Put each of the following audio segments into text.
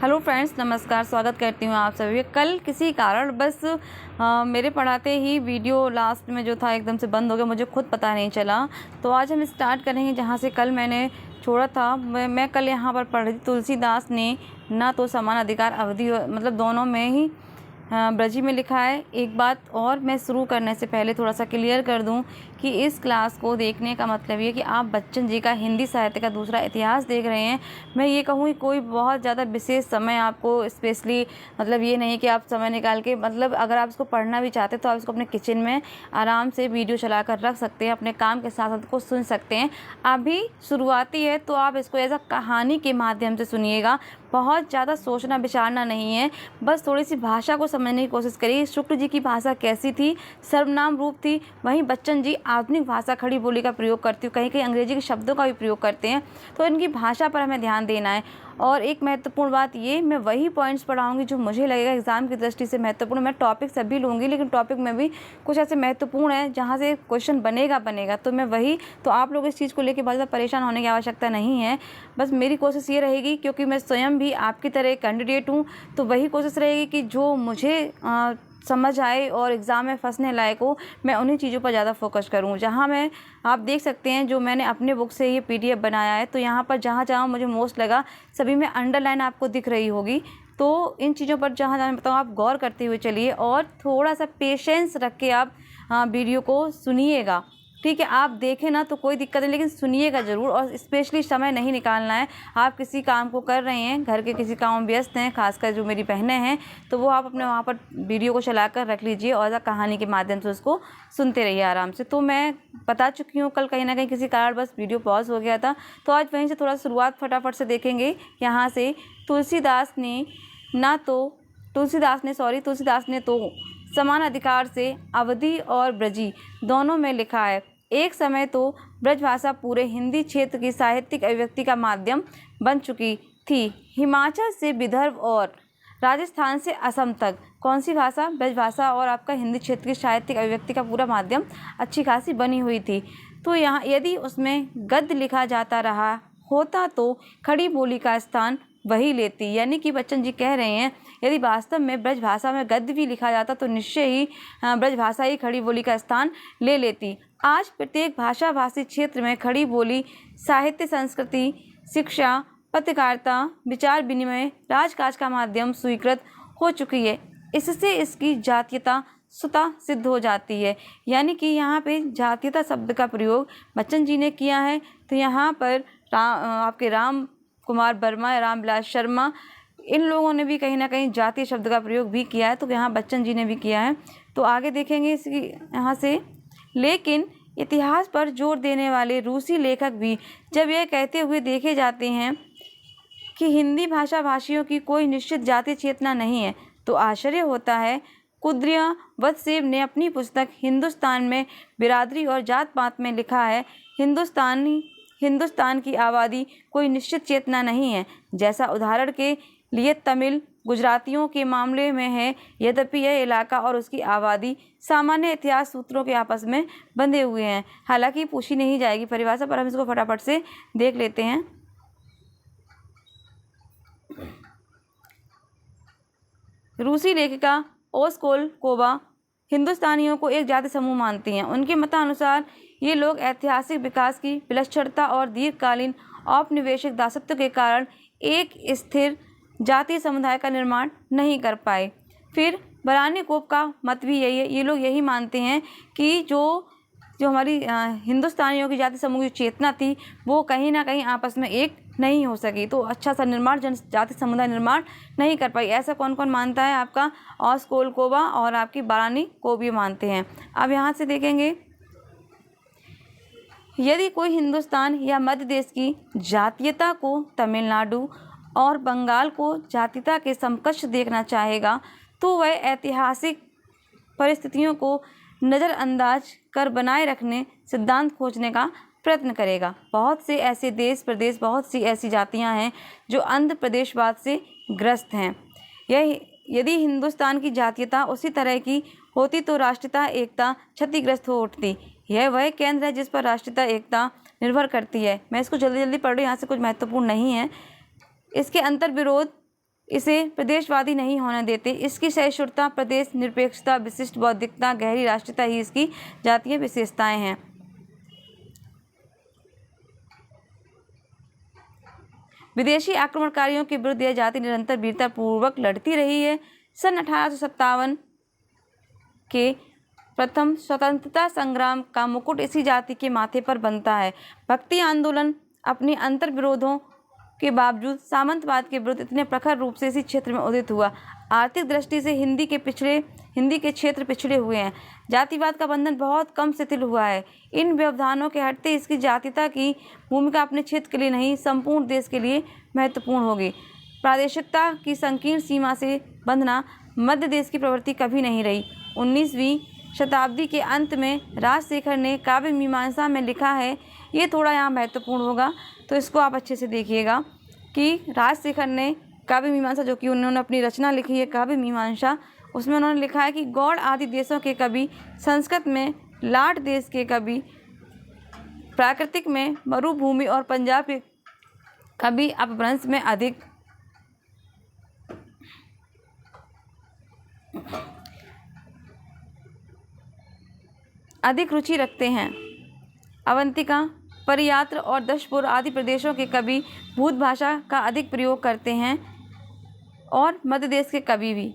Hello friends, नमस्कार। स्वागत करती हूँ आप सभी। कल किसी कारण बस मेरे पढ़ाते ही वीडियो लास्ट में जो था एकदम से बंद हो गया, मुझे खुद पता नहीं चला। तो आज हम स्टार्ट करेंगे जहाँ से कल मैंने छोड़ा था। मैं कल यहाँ पर पढ़ रही थी, तुलसीदास ने ना तो समान अधिकार अवधि मतलब दोनों में ही ब्रजी में लिखा है। एक बात और मैं शुरू करने से पहले थोड़ा सा क्लियर कर दूं कि इस क्लास को देखने का मतलब ये कि आप बच्चन जी का हिंदी साहित्य का दूसरा इतिहास देख रहे हैं। मैं ये कहूँ कि कोई बहुत ज़्यादा विशेष समय आपको स्पेशली मतलब ये नहीं कि आप समय निकाल के मतलब अगर आप इसको पढ़ना भी चाहते हैं तो आप इसको अपने किचन में आराम से वीडियो चला कर रख सकते हैं, अपने काम के साथ साथ को सुन सकते हैं। अभी शुरुआती है तो आप इसको एज अ कहानी के माध्यम से सुनिएगा। बहुत ज़्यादा सोचना विचारना नहीं है, बस थोड़ी सी भाषा को समझने की कोशिश करिए। शुक्ल जी की भाषा कैसी थी, सर्वनाम रूप थी। वहीं बच्चन जी आधुनिक भाषा खड़ी बोली का प्रयोग करती हूँ, कहीं कहीं अंग्रेजी के शब्दों का भी प्रयोग करते हैं। तो इनकी भाषा पर हमें ध्यान देना है। और एक महत्वपूर्ण बात ये, मैं वही पॉइंट्स पढ़ाऊंगी जो मुझे लगेगा एग्जाम की दृष्टि से महत्वपूर्ण। मैं टॉपिक सभी लूँगी, लेकिन टॉपिक में भी कुछ ऐसे महत्वपूर्ण है जहाँ से क्वेश्चन बनेगा तो मैं वही। तो आप लोग इस चीज़ को लेकर बहुत ज़्यादा परेशान होने की आवश्यकता नहीं है। बस मेरी कोशिश ये रहेगी, क्योंकि मैं स्वयं भी आपकी तरह कैंडिडेट हूँ, तो वही कोशिश रहेगी कि जो मुझे समझ आए और एग्ज़ाम में फंसने लायक हो, मैं उन्हीं चीज़ों पर ज़्यादा फोकस करूँ। जहाँ मैं आप देख सकते हैं जो मैंने अपने बुक से ये PDF बनाया है, तो यहाँ पर जहाँ जहाँ मुझे मोस्ट लगा सभी में अंडरलाइन आपको दिख रही होगी। तो इन चीज़ों पर जहाँ जहाँ मैं बताऊँ आप गौर करते हुए चलिए और थोड़ा सा पेशेंस रख के आप वीडियो को सुनिएगा। ठीक है, आप देखें ना तो कोई दिक्कत नहीं, लेकिन सुनिएगा ज़रूर। और स्पेशली समय नहीं निकालना है। आप किसी काम को कर रहे हैं, घर के किसी काम में व्यस्त हैं, खासकर जो मेरी बहनें हैं, तो वो आप अपने वहाँ पर वीडियो को चलाकर रख लीजिए और कहानी के माध्यम से उसको सुनते रहिए आराम से। तो मैं बता चुकी हूँ, कल कहीं ना कहीं किसी कारण बस वीडियो पॉज हो गया था, तो आज वहीं से थोड़ा शुरुआत फटाफट से देखेंगे। यहाँ से तुलसीदास ने तो समान अधिकार से अवधि और ब्रजी दोनों में लिखा है। एक समय तो ब्रजभाषा पूरे हिंदी क्षेत्र की साहित्यिक अभिव्यक्ति का माध्यम बन चुकी थी। हिमाचल से विदर्भ और राजस्थान से असम तक कौन सी भाषा, ब्रजभाषा, और आपका हिंदी क्षेत्र की साहित्यिक अभिव्यक्ति का पूरा माध्यम अच्छी खासी बनी हुई थी। तो यहाँ यदि उसमें गद्य लिखा जाता रहा होता तो खड़ी बोली का स्थान वही लेती। यानी कि बच्चन जी कह रहे हैं यदि वास्तव में ब्रजभाषा में गद्य भी लिखा जाता तो निश्चय ही ब्रजभाषा ही खड़ी बोली का स्थान ले लेती। आज प्रत्येक भाषाभाषी क्षेत्र में खड़ी बोली साहित्य, संस्कृति, शिक्षा, पत्रकारिता, विचार विनिमय, राजकाज का माध्यम स्वीकृत हो चुकी है। इससे इसकी जातीयता स्वतः सिद्ध हो जाती है। यानी कि यहाँ पे जातीयता शब्द का प्रयोग बच्चन जी ने किया है। तो यहाँ पर आपके राम कुमार वर्मा, रामविलास शर्मा, इन लोगों ने भी कहीं ना कहीं जातीय शब्द का प्रयोग भी किया है। तो यहाँ बच्चन जी ने भी किया है। तो आगे देखेंगे इसकी यहाँ से। लेकिन इतिहास पर जोर देने वाले रूसी लेखक भी जब यह कहते हुए देखे जाते हैं कि हिंदी भाषा भाषियों की कोई निश्चित जातीय चेतना नहीं है, तो आश्चर्य होता है। कुद्रिया वत्सेव ने अपनी पुस्तक हिंदुस्तान में बिरादरी और जात पात में लिखा है, हिंदुस्तान की आबादी कोई निश्चित चेतना नहीं है, जैसा उदाहरण के लिए तमिल गुजरातियों के मामले में है। यद्यपि यह इलाका और उसकी आबादी सामान्य इतिहास सूत्रों के आपस में बंधे हुए हैं। हालांकि पूछी नहीं जाएगी परिभाषा, पर हम इसको फटाफट से देख लेते हैं। रूसी लेखिका ओस्कोलकोवा हिंदुस्तानियों को एक जाति समूह मानती हैं। उनके मतानुसार ये लोग ऐतिहासिक विकास की विलक्षणता और दीर्घकालीन औपनिवेशिक दासत्व के कारण एक स्थिर जातीय समुदाय का निर्माण नहीं कर पाए। फिर बरानिकोव का मत भी यही है। ये लोग यही मानते हैं कि जो हमारी हिंदुस्तानियों की जाति समूह की चेतना थी वो कहीं ना कहीं आपस में एक नहीं हो सकी, तो अच्छा सा निर्माण जाति समुदाय निर्माण नहीं कर पाई। ऐसा कौन कौन मानता है? आपका ओस्कोलकोवा और आपकी बरानिकोव भी मानते हैं। अब यहाँ से देखेंगे, यदि कोई हिंदुस्तान या मध्य देश की जातीयता को तमिलनाडु और बंगाल को जातीयता के समकक्ष देखना चाहेगा तो वह ऐतिहासिक परिस्थितियों को नज़रअंदाज कर बनाए रखने सिद्धांत खोजने का प्रयत्न करेगा। बहुत से ऐसे देश प्रदेश, बहुत सी ऐसी जातियां हैं जो आंध्र प्रदेशवाद से ग्रस्त हैं। यदि हिंदुस्तान की जातीयता उसी तरह की होती तो राष्ट्रीयता एकता क्षतिग्रस्त हो उठती। यह वह केंद्र है जिस पर राष्ट्रीयता एकता निर्भर करती है। मैं इसको जल्दी जल्दी पढ़ रही हूँ, यहाँ से कुछ महत्वपूर्ण नहीं है। इसके अंतर विरोध इसे प्रदेशवादी नहीं होने देते। इसकी सहिष्णुता, प्रदेश निरपेक्षता, विशिष्ट बौद्धिकता, गहरी राष्ट्रीयता ही इसकी जातीय विशेषताएं हैं। विदेशी आक्रमणकारियों के विरुद्ध यह जाति निरंतर वीरता पूर्वक लड़ती रही है। सन 1857 के प्रथम स्वतंत्रता संग्राम का मुकुट इसी जाति के माथे पर बनता है। भक्ति आंदोलन अपनी अंतर विरोधों के बावजूद सामंतवाद के विरुद्ध इतने प्रखर रूप से इसी क्षेत्र में उदित हुआ। आर्थिक दृष्टि से हिंदी के क्षेत्र पिछड़े हुए हैं। जातिवाद का बंधन बहुत कम शिथिल हुआ है। इन व्यवधानों के हटते इसकी जातीयता की भूमिका अपने क्षेत्र के लिए नहीं, संपूर्ण देश के लिए महत्वपूर्ण होगी। प्रादेशिकता की संकीर्ण सीमा से बंधना मध्य देश की प्रवृत्ति कभी नहीं रही। 19वीं शताब्दी के अंत में राजशेखर ने काव्य मीमांसा में लिखा है, ये थोड़ा यहाँ महत्वपूर्ण होगा तो इसको आप अच्छे से देखिएगा कि राजशेखर ने काव्य मीमांसा, जो कि उन्होंने अपनी रचना लिखी है काव्य मीमांसा, उसमें उन्होंने लिखा है कि गौड़ आदि देशों के कवि, संस्कृत में लाट देश के कवि, प्राकृतिक में मरुभूमि और पंजाब के कवि अपभ्रंश में अधिक रुचि रखते हैं। अवंतिका, परियात्र और दशपुर आदि प्रदेशों के कवि भूत भाषा का अधिक प्रयोग करते हैं और मध्य देश के कवि भी।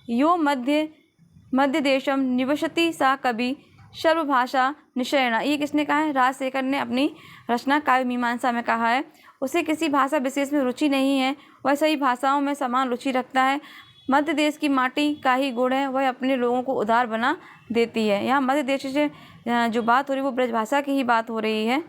यो मध्य देशम निवसति सा कवि सर्वभाषा निश्चयेन। ये किसने कहा है? राजशेखर ने अपनी रचना काव्य मीमांसा में कहा है। उसे किसी भाषा विशेष में रुचि नहीं है, वह सही भाषाओं में समान रुचि रखता है। मध्य देश की माटी का ही गुण है, वह अपने लोगों को उदार बना देती है। यहाँ मध्य देश से जो बात हो रही है वो ब्रजभाषा की ही बात हो रही है।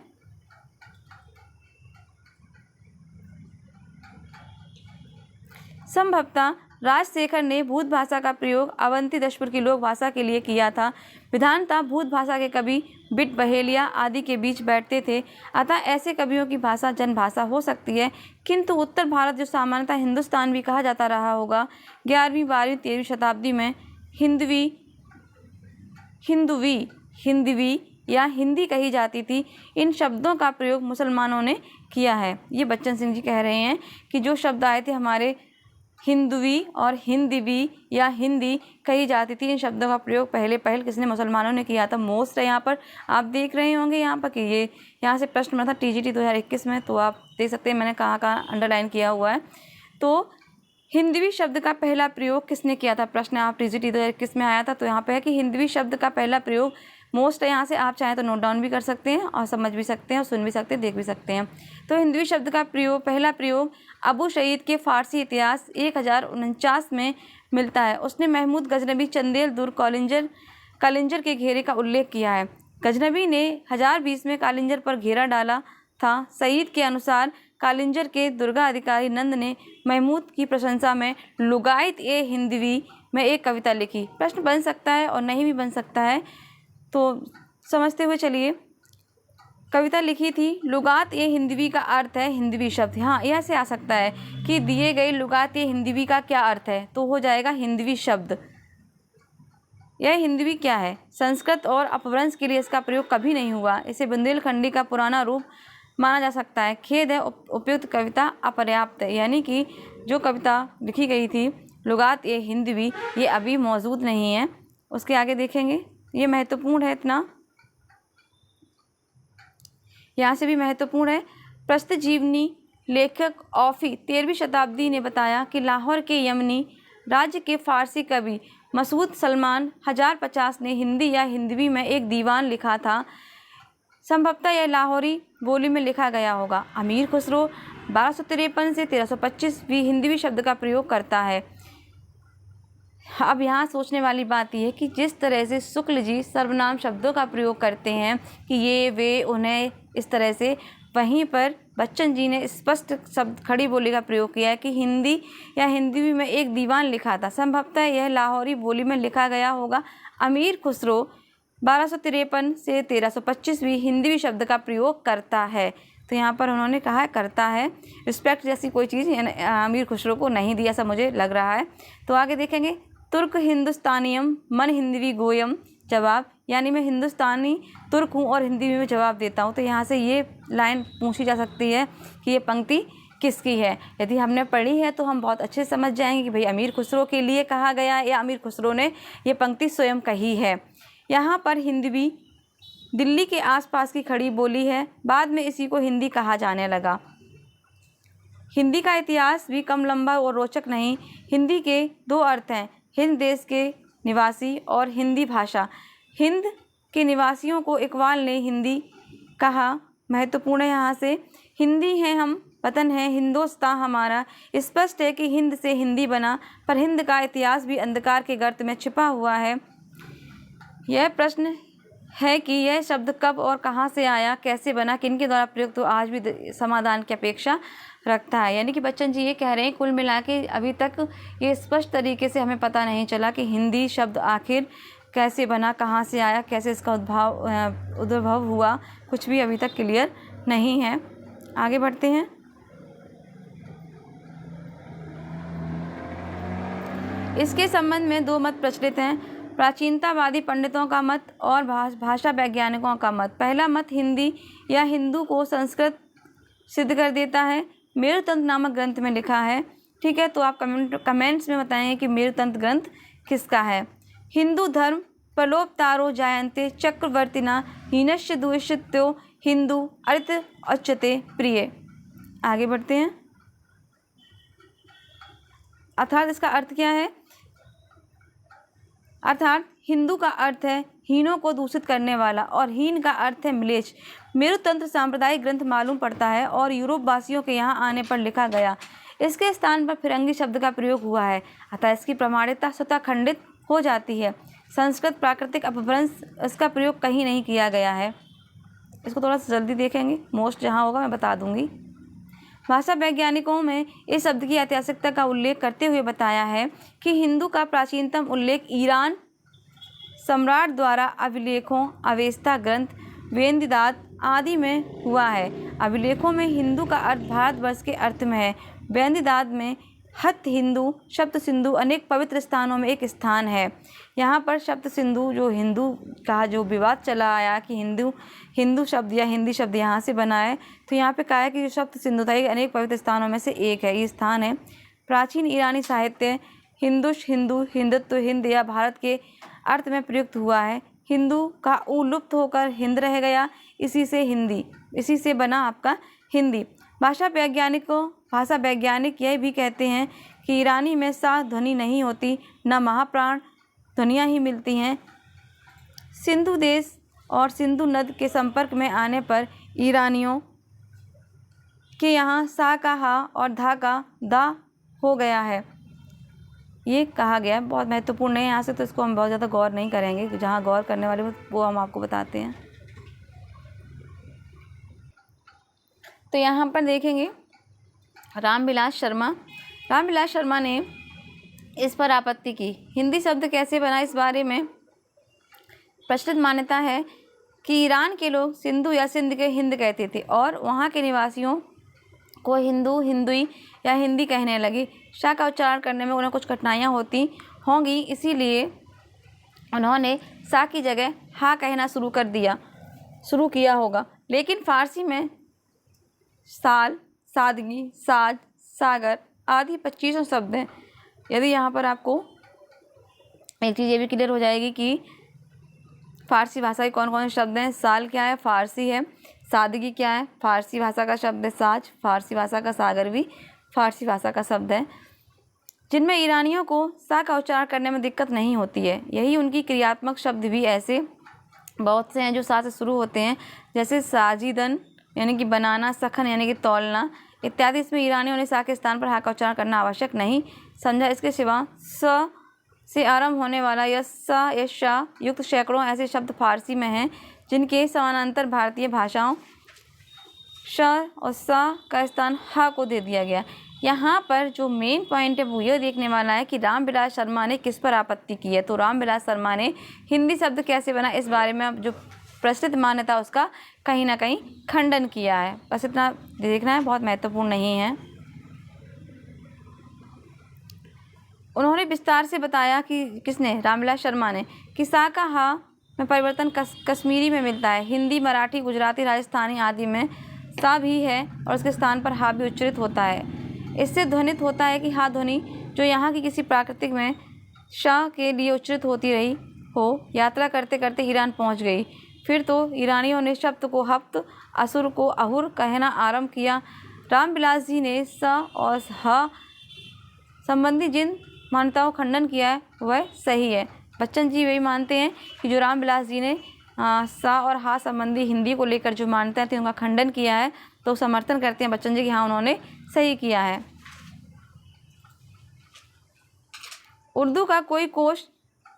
संभवतः राजशेखर ने भूत भाषा का प्रयोग अवंती दशपुर की लोक भाषा के लिए किया था। विधानतः भूत भाषा के कवि बिट बहेलिया आदि के बीच बैठते थे, अतः ऐसे कवियों की भाषा जनभाषा हो सकती है। किंतु उत्तर भारत, जो सामान्यतः हिंदुस्तान भी कहा जाता रहा होगा, 11वीं 12वीं 13वीं शताब्दी में हिंदवी या हिंदी कही जाती थी। इन शब्दों का प्रयोग मुसलमानों ने किया है। ये बच्चन सिंह जी कह रहे हैं कि जो शब्द आए थे हमारे हिंदवी और हिंदवी या हिंदी कही जाती थी, इन शब्दों का प्रयोग पहल किसने? मुसलमानों ने किया था। मोस्ट है यहाँ पर, आप देख रहे होंगे यहाँ पर कि ये यहाँ से प्रश्न बना था TGT 2021 में, तो आप देख सकते हैं मैंने कहाँ अंडरलाइन किया हुआ है। तो हिंदवी शब्द का पहला प्रयोग किसने किया था? प्रश्न आप TGT 2021 में आया था, तो यहाँ पे है कि हिंदवी शब्द का पहला प्रयोग मोस्ट है। यहाँ से आप चाहें तो नोट डाउन भी कर सकते हैं और समझ भी सकते हैं और सुन भी सकते हैं, देख भी सकते हैं। तो हिंदवी शब्द का पहला प्रयोग अबू सईद के फ़ारसी इतिहास 1049 में मिलता है। उसने महमूद गजनबी, चंदेल दुर्ग, कालिंजर के घेरे का उल्लेख किया है। गजनबी ने 1020 में कालिंजर पर घेरा डाला था। सईद के अनुसार कालिंजर के दुर्गा अधिकारी नंद ने महमूद की प्रशंसा में लुगाइत ए हिंदवी में एक कविता लिखी। प्रश्न बन सकता है और नहीं भी बन सकता है, तो समझते हुए चलिए। कविता लिखी थी लुगात ए हिंदवी का अर्थ है हिंदवी शब्द। हाँ, यह से आ सकता है कि दिए गए लुगात ए हिंदवी का क्या अर्थ है, तो हो जाएगा हिंदवी शब्द। यह हिंदवी क्या है? संस्कृत और अपभ्रंश के लिए इसका प्रयोग कभी नहीं हुआ। इसे बुंदेलखंडी का पुराना रूप माना जा सकता है। खेद है, उपयुक्त कविता अपर्याप्त है, यानी कि जो कविता लिखी गई थी लुगात ए हिंदवी, ये अभी मौजूद नहीं है। उसके आगे देखेंगे, ये महत्वपूर्ण है इतना, यहाँ से भी महत्वपूर्ण है। प्रस्तुत जीवनी लेखक औफी 13वीं शताब्दी ने बताया कि लाहौर के यमनी राज्य के फ़ारसी कवि मसूद सलमान 1050 ने हिंदी या हिंदवी में एक दीवान लिखा था। संभवतः यह लाहौरी बोली में लिखा गया होगा। अमीर खुसरो 1253 से 1325 भी हिंदवी शब्द का प्रयोग करता है। अब यहाँ सोचने वाली बात यह है कि जिस तरह से शुक्ल जी सर्वनाम शब्दों का प्रयोग करते हैं कि ये, वे, उन्हें, इस तरह से, वहीं पर बच्चन जी ने स्पष्ट शब्द खड़ी बोली का प्रयोग किया है कि हिंदी या हिंदवी में एक दीवान लिखा था। संभवतः यह लाहौरी बोली में लिखा गया होगा। अमीर खुसरो 1253 से 1325 भी हिंदवी शब्द का प्रयोग करता है। तो यहाँ पर उन्होंने कहा है करता है, रिस्पेक्ट जैसी कोई चीज़ अमीर खुसरो को नहीं दी, ऐसा मुझे लग रहा है। तो आगे देखेंगे, तुर्क हिंदुस्तानियम मन हिंदवी गोयम। जवाब, यानी मैं हिंदुस्तानी तुर्क हूँ और हिंदी में जवाब देता हूँ। तो यहाँ से ये लाइन पूछी जा सकती है कि ये पंक्ति किसकी है। यदि हमने पढ़ी है तो हम बहुत अच्छे से समझ जाएंगे कि भाई अमीर खुसरो के लिए कहा गया या अमीर खुसरो ने ये पंक्ति स्वयं कही है। यहाँ पर हिंदवी दिल्ली के आसपास की खड़ी बोली है, बाद में इसी को हिंदी कहा जाने लगा। हिंदी का इतिहास भी कम लंबा और रोचक नहीं। हिंदी के दो अर्थ हैं, हिंद देश के निवासी और हिंदी भाषा। हिंद के निवासियों को इकबाल ने हिंदी कहा। महत्वपूर्ण है यहाँ से, हिंदी है हम, वतन है हिंदुस्तान हमारा। स्पष्ट है कि हिंद से हिंदी बना, पर हिंद का इतिहास भी अंधकार के गर्त में छिपा हुआ है। यह प्रश्न है कि यह शब्द कब और कहाँ से आया, कैसे बना, किनके द्वारा प्रयुक्त, तो आज भी समाधान की अपेक्षा रखता है। यानी कि बच्चन जी ये कह रहे हैं कुल मिला के अभी तक ये स्पष्ट तरीके से हमें पता नहीं चला कि हिंदी शब्द आखिर कैसे बना, कहाँ से आया, कैसे इसका उद्भव हुआ, कुछ भी अभी तक क्लियर नहीं है। आगे बढ़ते हैं। इसके संबंध में दो मत प्रचलित हैं, प्राचीनतावादी पंडितों का मत और भाषा वैज्ञानिकों का मत। पहला मत हिंदी या हिंदू को संस्कृत सिद्ध कर देता है, मेरुतंत्र नामक ग्रंथ में लिखा है। ठीक है, तो आप कमेंट्स में बताएंगे कि मेरुतंत्र ग्रंथ किसका है। हिंदू धर्म प्रलोभतारो जायन्ते चक्रवर्तिना हीनस्य दुष्यत्यो हिंदू अर्थ अच्यते प्रिय। आगे बढ़ते हैं। अर्थात इसका अर्थ क्या है, अर्थात हिंदू का अर्थ है हीनों को दूषित करने वाला और हीन का अर्थ है म्लेच्छ। मेरुतंत्र सांप्रदायिक ग्रंथ मालूम पड़ता है और यूरोप वासियों के यहाँ आने पर लिखा गया। इसके स्थान पर फिरंगी शब्द का प्रयोग हुआ है, अतः इसकी प्रमाणिकता स्वतः खंडित हो जाती है। संस्कृत प्राकृतिक अपभ्रंश, इसका प्रयोग कहीं नहीं किया गया है। इसको थोड़ा सा जल्दी देखेंगे, मोस्ट जहाँ होगा मैं बता दूंगी। भाषा वैज्ञानिकों में इस शब्द की ऐतिहासिकता का उल्लेख करते हुए बताया है कि हिंदू का प्राचीनतम उल्लेख ईरान सम्राट द्वारा अभिलेखों, अवेस्ता ग्रंथ, वेददात आदि में हुआ है। अभिलेखों में हिंदू का अर्थ भारतवर्ष के अर्थ में है। वेददात में हत हिंदू शब्द सिंधु अनेक पवित्र स्थानों में एक स्थान है। यहाँ पर शब्द सिंधु जो हिंदू का जो विवाद चला आया कि हिंदू शब्द या हिंदी शब्द यहाँ से बना है, तो यहाँ पे कहा है कि जो शब्द सिंधु था ये अनेक पवित्र स्थानों में से एक है, ये स्थान है। प्राचीन ईरानी साहित्य हिंदुश, हिंदू, हिंदुत्व, हिंद या भारत के अर्थ में प्रयुक्त हुआ है। हिंदू का ऊ लुप्त होकर हिंद रह गया, इसी से बना आपका हिंदी। भाषा वैज्ञानिक यह भी कहते हैं कि ईरानी में सा ध्वनि नहीं होती, न महाप्राण ध्वनियाँ ही मिलती हैं। सिंधु देश और सिंधु नद के संपर्क में आने पर ईरानियों के यहाँ सा का हा और धा का दा हो गया है, ये कहा गया है। बहुत महत्वपूर्ण है यहाँ से, तो इसको हम बहुत ज़्यादा गौर नहीं करेंगे, जहाँ गौर करने वाले वो हम आपको बताते हैं। तो यहाँ पर देखेंगे रामविलास शर्मा ने इस पर आपत्ति की। हिंदी शब्द कैसे बना, इस बारे में प्रचलित मान्यता है कि ईरान के लोग सिंधु या सिंध के हिंद कहते थे और वहाँ के निवासियों को हिंदू, हिंदुई या हिंदी कहने लगे। शाह का उच्चारण करने में उन्हें कुछ कठिनाइयाँ होती होंगी, इसीलिए उन्होंने सा की जगह हा कहना शुरू किया होगा। लेकिन फारसी में साल, सादगी, साज, सागर आदि 25 शब्द हैं। यदि यहाँ पर आपको एक चीज़ ये भी क्लियर हो जाएगी कि फारसी भाषा के कौन कौन से शब्द हैं। साल क्या है, फारसी है। सादगी क्या है, फारसी भाषा का शब्द है। साज फारसी भाषा का, सागर भी फारसी भाषा का शब्द है, जिनमें ईरानियों को सा का उच्चारण करने में दिक्कत नहीं होती है। यही उनकी क्रियात्मक शब्द भी ऐसे बहुत से हैं जो सा से शुरू होते हैं, जैसे साजिदन यानी कि बनाना, सखन यानी कि तौलना इत्यादि। इसमें ईरानियों ने सा के स्थान पर हा का उच्चारण करना आवश्यक नहीं समझा। इसके सिवा स से आरंभ होने वाला या सा या शा युक्त सैकड़ों ऐसे शब्द फारसी में हैं, जिनके समानांतर भारतीय भाषाओं श और सा का स्थान हा को दे दिया गया। यहाँ पर जो मेन पॉइंट है वो ये देखने वाला है कि रामविलास शर्मा ने किस पर आपत्ति की है। तो रामविलास शर्मा ने हिंदी शब्द कैसे बना, इस बारे में जो प्रचलित मान्यता उसका कहीं ना कहीं खंडन किया है। बस इतना देखना है, बहुत महत्वपूर्ण नहीं है। उन्होंने विस्तार से बताया कि किसने, रामविलास शर्मा ने, कि सा का हा में परिवर्तन कश्मीरी में मिलता है, हिंदी, मराठी, गुजराती, राजस्थानी आदि में सा भी है और उसके स्थान पर हा भी उच्चारित होता है। इससे ध्वनित होता है कि हा ध्वनि जो यहाँ की किसी प्राकृतिक में शाह के लिए उच्चारित होती रही हो। यात्रा करते करते ईरान पहुँच गई। फिर तो ईरानियों ने शब्द को हफ्त, असुर को अहुर कहना आरंभ किया। रामविलास जी ने स और ह संबंधी जिन मान्यताओं का खंडन किया है वह सही है। बच्चन जी वही मानते हैं कि जो रामविलास जी ने सा और हा संबंधी हिंदी को लेकर जो मान्यताएं थी उनका खंडन किया है, तो समर्थन करते हैं बच्चन जी कि हाँ उन्होंने सही किया है। उर्दू का कोई कोश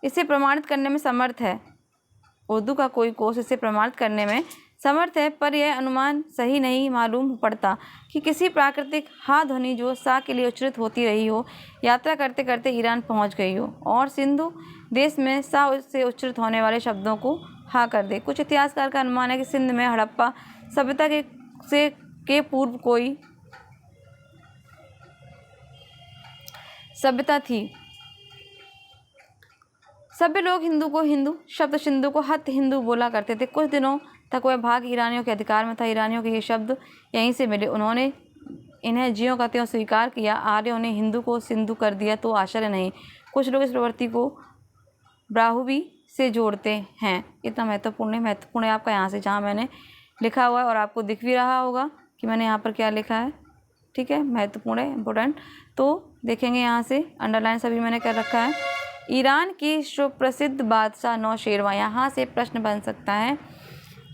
इसे प्रमाणित करने में समर्थ है। उर्दू का कोई कोश इसे प्रमाणित करने में समर्थ है, पर यह अनुमान सही नहीं मालूम पड़ता कि किसी प्राकृतिक हा ध्वनि जो सा के लिए उच्चारित होती रही हो, यात्रा करते करते ईरान पहुंच गई हो और सिंधु देश में सा से उच्चारित होने वाले शब्दों को हा कर दे। कुछ इतिहासकार का अनुमान है कि सिंध में हड़प्पा सभ्यता के पूर्व कोई सभ्यता थी। सभ्य लोग हिंदू को हिंदू शब्द सिंधु को हत हिंदू बोला करते थे। कुछ दिनों तक वह भाग ईरानियों के अधिकार में था। ईरानियों के ये शब्द यहीं से मिले। उन्होंने इन्हें ज्यों का त्यों स्वीकार किया। आर्यों ने हिंदू को सिंधु कर दिया तो आश्चर्य नहीं। कुछ लोग इस प्रवृत्ति को ब्राहुवी से जोड़ते हैं। इतना महत्वपूर्ण है आपका यहाँ से जहाँ मैंने लिखा हुआ है और आपको दिख भी रहा होगा कि मैंने यहाँ पर क्या लिखा है। ठीक है, महत्वपूर्ण है, इम्पोर्टेंट। तो देखेंगे यहाँ से अंडरलाइन सभी मैंने कर रखा है। ईरान की सुप्रसिद्ध बादशाह नौशेरवां, यहाँ से प्रश्न बन सकता है।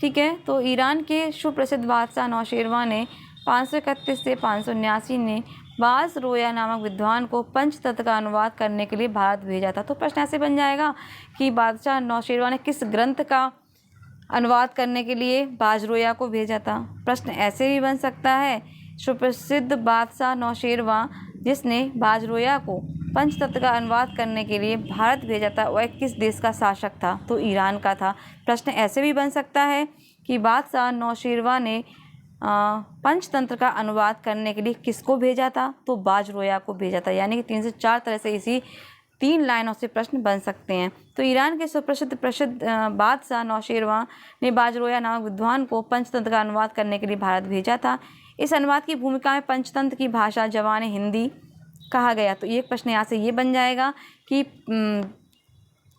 ठीक है, तो ईरान के सुप्रसिद्ध बादशाह नौशेरवां ने 531 से 579 ने बाज रोया नामक विद्वान को पंचतंत्र का अनुवाद करने के लिए भारत भेजा था। तो प्रश्न ऐसे बन जाएगा कि बादशाह नौशेरवां ने किस ग्रंथ का अनुवाद करने के लिए बाजरोया को भेजा था। प्रश्न ऐसे भी बन सकता है, सुप्रसिद्ध बादशाह नौशेरवां जिसने बाजरोया को पंचतंत्र का अनुवाद करने के लिए भारत भेजा था वह किस देश का शासक था। तो ईरान का था। प्रश्न ऐसे भी बन सकता है कि बादशाह नौशेरवां ने पंचतंत्र का अनुवाद करने के लिए किसको भेजा था। तो बाजरोया को भेजा था। यानी कि 3 से 4 तरह से इसी 3 लाइनों से प्रश्न बन सकते हैं। तो ईरान के सुप्रसिद्ध बादशाह नौशेरवां ने बाजरोया नामक विद्वान को पंचतंत्र का अनुवाद करने के लिए भारत भेजा था। इस अनुवाद की भूमिका में पंचतंत्र की भाषा जवान हिंदी कहा गया। तो एक प्रश्न यहाँ से ये बन जाएगा कि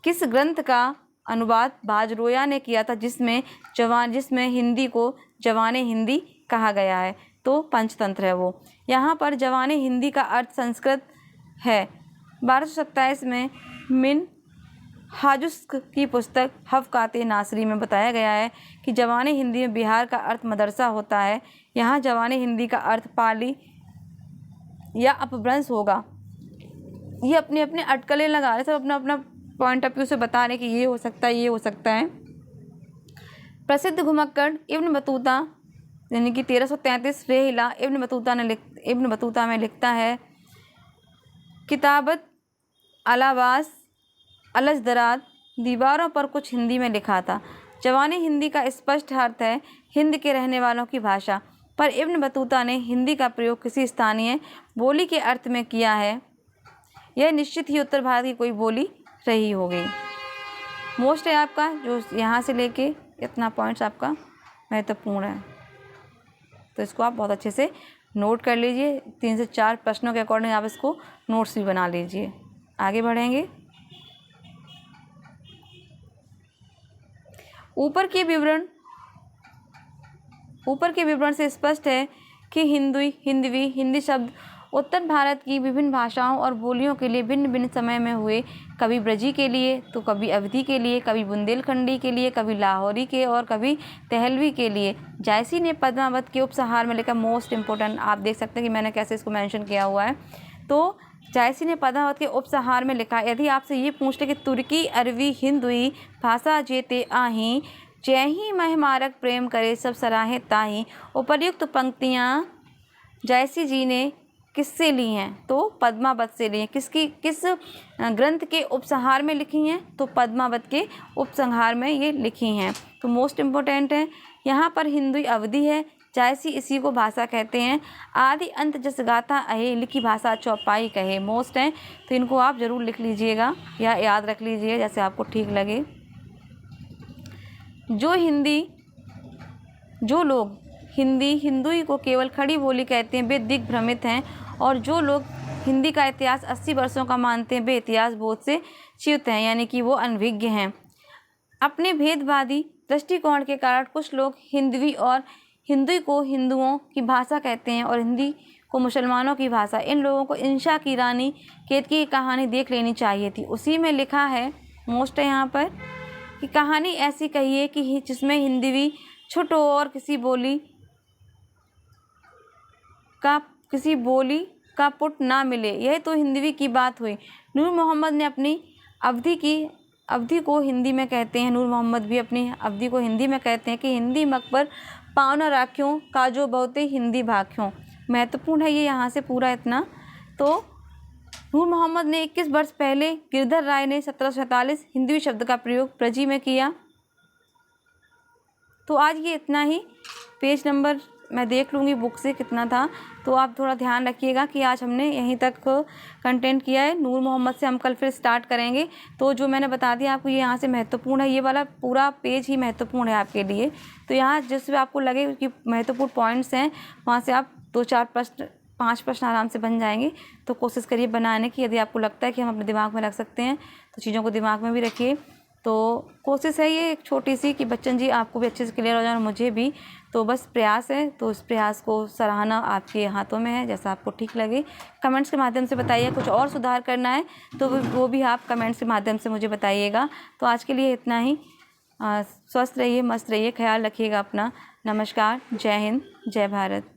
किस ग्रंथ का अनुवाद बाजरोया ने किया था जिसमें हिंदी को जवाने हिंदी कहा गया है। तो पंचतंत्र है वो। यहाँ पर जवाने हिंदी का अर्थ संस्कृत है। 1227 में मिन हाजुस्क की पुस्तक हफ़काते नासरी में बताया गया है कि जवाने हिंदी में बिहार का अर्थ मदरसा होता है। यहाँ जवाने हिंदी का अर्थ पाली या अपभ्रंश होगा। ये अपने अपने अटकलें लगा रहे, सब अपना अपना पॉइंट ऑफ व्यू से बता रहे कि ये हो सकता है, ये हो सकता है। प्रसिद्ध घुमक्कड़ इब्न बतूता यानी कि 1333 रेहिला इब्न बतूता में लिखता है, किताबत अलावास अलजदरात दीवारों पर कुछ हिंदी में लिखा था। जवानी हिंदी का स्पष्ट अर्थ है हिंद के रहने वालों की भाषा, पर इब्न बतूता ने हिंदी का प्रयोग किसी स्थानीय बोली के अर्थ में किया है। यह निश्चित ही उत्तर भारत की कोई बोली रही होगी। मोस्ट है आपका जो यहाँ से लेके इतना पॉइंट्स आपका महत्वपूर्ण है, तो इसको आप बहुत अच्छे से नोट कर लीजिए। 3 से 4 प्रश्नों के अकॉर्डिंग आप इसको नोट्स भी बना लीजिए। आगे बढ़ेंगे। ऊपर के विवरण से स्पष्ट है कि हिंदवी शब्द उत्तर भारत की विभिन्न भाषाओं और बोलियों के लिए भिन्न भिन्न समय में हुए, कभी ब्रजी के लिए तो कभी अवधी के लिए, कभी बुंदेलखंडी के लिए, कभी लाहौरी के और कभी तहलवी के लिए। जायसी ने पद्मावत के उपसंहार में लिखा, मोस्ट इम्पोर्टेंट आप देख सकते हैं कि मैंने कैसे इसको मेंशन किया हुआ है। तो जायसी ने पद्मावत के उपसंहार में लिखा, यदि आपसे ये पूछते कि तुर्की अरबी हिंदुई भाषा जेते आही जयही महिमारक प्रेम करे सब सराहे ताही, उपर्युक्त पंक्तियाँ जायसी जी ने किससे ली हैं? तो पद्मावत से ली हैं। किस ग्रंथ के उपसंहार में लिखी हैं? तो पद्मावत के उपसंहार में ये लिखी हैं। तो मोस्ट इम्पोर्टेंट है। यहाँ पर हिंदुई अवधि है, जायसी इसी को भाषा कहते हैं। आदि अंत जस गाथा अहे लिखी भाषा चौपाई कहे, मोस्ट हैं। तो इनको आप ज़रूर लिख लीजिएगा या याद रख लीजिए जैसे आपको ठीक लगे। जो लोग हिंदी हिंदुई को केवल खड़ी बोली कहते हैं वे दिग्भ्रमित हैं, और जो लोग हिंदी का इतिहास 80 वर्षों का मानते हैं वे इतिहास बोध से च्युत हैं, यानी कि वो अनभिज्ञ हैं। अपने भेदभावी दृष्टिकोण के कारण कुछ लोग हिंदवी और हिंदुई को हिंदुओं की भाषा कहते हैं और हिंदी को मुसलमानों की भाषा। इन लोगों को इंशा की रानी केतकी की कहानी देख लेनी चाहिए थी। उसी में लिखा है, मोस्ट है यहाँ पर, कि कहानी ऐसी कहिए कि जिसमें हिंदवी छुट हो और किसी बोली का पुट ना मिले। यह तो हिंदवी की बात हुई। नूर मोहम्मद ने अपनी अवधि को हिंदी में कहते हैं, नूर मोहम्मद भी अपनी अवधि को हिंदी में कहते हैं कि हिंदी मकबर पाँव न राख्यों काजो बहुते हिंदी भाख्यों। महत्वपूर्ण है ये यहाँ से पूरा इतना। तो नूर मोहम्मद ने 21 वर्ष पहले, गिरधर राय ने 1747 हिंदवी शब्द का प्रयोग प्रजी में किया। तो आज ये इतना ही। पेज नंबर मैं देख लूँगी बुक से कितना था, तो आप थोड़ा ध्यान रखिएगा कि आज हमने यहीं तक कंटेंट किया है। नूर मोहम्मद से हम कल फिर स्टार्ट करेंगे। तो जो मैंने बता दिया आपको ये यहाँ से महत्वपूर्ण है, ये वाला पूरा पेज ही महत्वपूर्ण है आपके लिए। तो यहाँ जिस भी आपको लगे कि महत्वपूर्ण पॉइंट्स हैं वहाँ से आप 2-4 प्रश्न 5 प्रश्न आराम से बन जाएंगे। तो कोशिश करिए बनाने की। यदि आपको लगता है कि हम अपने दिमाग में रख सकते हैं तो चीज़ों को दिमाग में भी रखिए। तो कोशिश है ये एक छोटी सी कि बच्चन जी आपको भी अच्छे से क्लियर हो जाए और मुझे भी। तो बस प्रयास है, तो इस प्रयास को सराहना आपके हाथों में है, जैसा आपको ठीक लगे। कमेंट्स के माध्यम से बताइए, कुछ और सुधार करना है तो वो भी आप कमेंट्स के माध्यम से मुझे बताइएगा। तो आज के लिए इतना ही। स्वस्थ रहिए, मस्त रहिए, ख्याल रखिएगा अपना। नमस्कार, जय हिंद, जय भारत।